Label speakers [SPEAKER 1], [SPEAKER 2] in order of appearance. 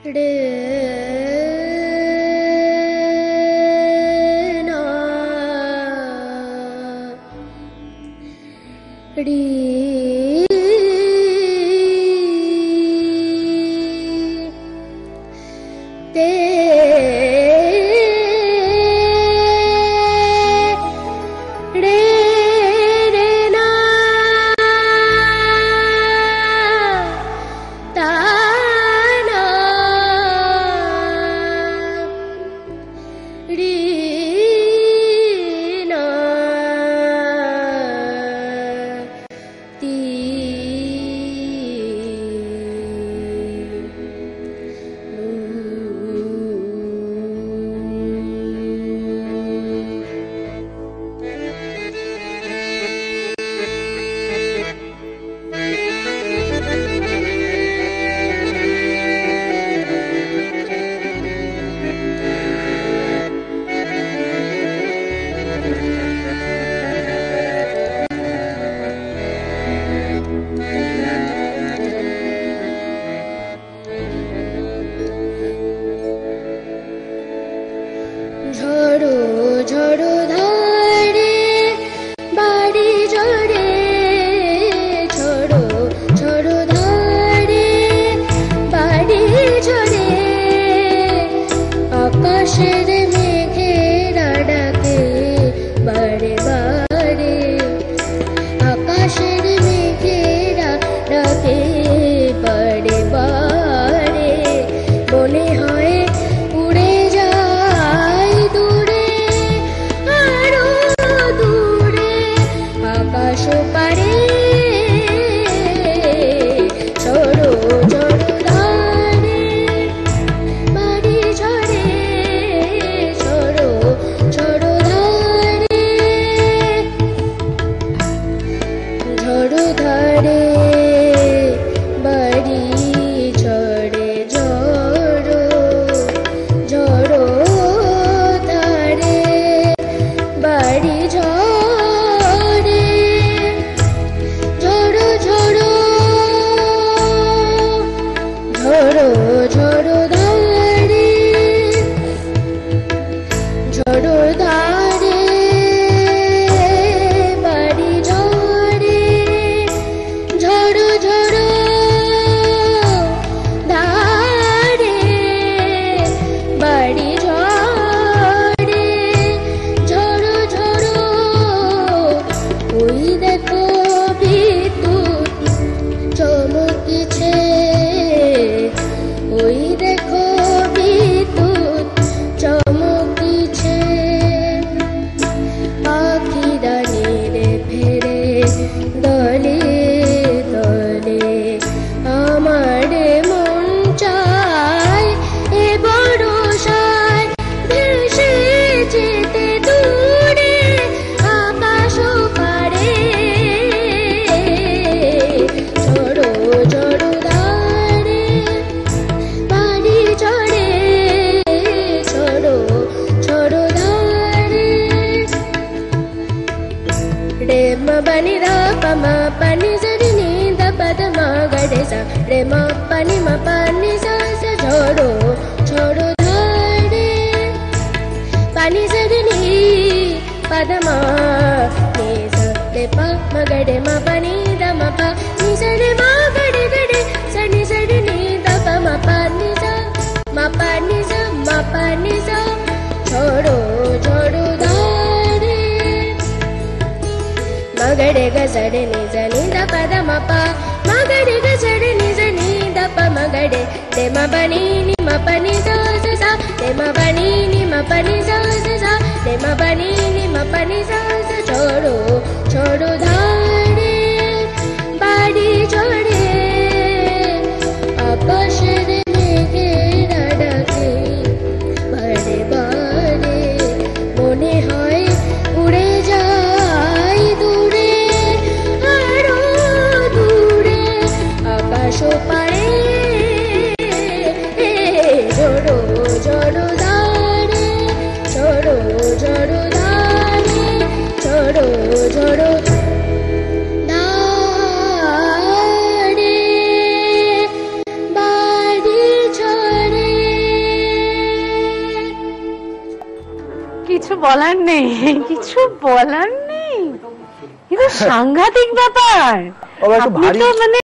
[SPEAKER 1] রে না রি তে রে রে না তা না রি না তি ঝড়ো ঝড়ো ধারে বাড়ি ঝরে ঝড়ো ঝড়ো ধারে বাড়ি ঝরে আকাশের মেঘেরা ডাকে বারে বারে আকাশের মেঘেরা ডাকে বারে বারে মনে হয় উড়ে যায় দূরে আরো দূরে আকাশ পারে ঝড়ো ঝড়ো ধারে বাড়ি ঝরে ঝড়ো ঝড়ো ধারে ঝড়ো ধারে বাড়ি ঝরে ঝড়ো ঝড়ো ধারে বাড়ি ঝরে ঝড়ো ঝড়ো ঝড়ো ঝড়ো ধারে ঝড়ো ধারে বাড়ি ঝরে ঝড়ো ঝড়ো ধারে বাড়ি ঝরে ঝড়ো ঝড়ো ওই দেখো বিদ্যুৎ চমকিছে ওই দেখো বিদ্যুৎ চমকিছে পাখিরা নেড়ে ফেরে দলে দলে আমার মন চায় এ বরষায় ভেসে যেতে দূরে আকাশ পারে ঝড়ো ঝড়ো ধারে বাড়ি ঝরে ঝড়ো ঝড়ো ধারে রে মা বানি রা পা মা পানি জরি নি দা পা দা মা গা রে সা রে মা পানি সা সা ঝড়ো ঝড়ো ধারে পানি জরি নি পা দা মা নি সা রে পা মা গা রে মা পানি দা মা পা নি সা রে মা গা রে সা নি দা পা মা পানি সা মা পানি সা ঝড়ো ঝড়ো ধারে মগড়ে গজড়ে নিজনি দ পদ মপা মগড়ে গজড়ে নিজনি দ প মগড়ে তে ম বনি নি ম पनि सा सा তে ম বনি নি ম पनि सा सा তে ম বনি নি ম पनि सा छोड़ो छोड़ो धारे बाड़ी छोड़े आकाशेर मेघेरा डाके बारे बारे मने हय उड़े যায় দূরে আরো দূরে আকাশ পারে ঝড়ো ঝড়ো ধারে ঝড়ো ঝড়ো ধারে
[SPEAKER 2] বলার নেই, কিছু বলার নেই, কিন্তু সাংঘাতিক ব্যাপার। আপনি তো মানে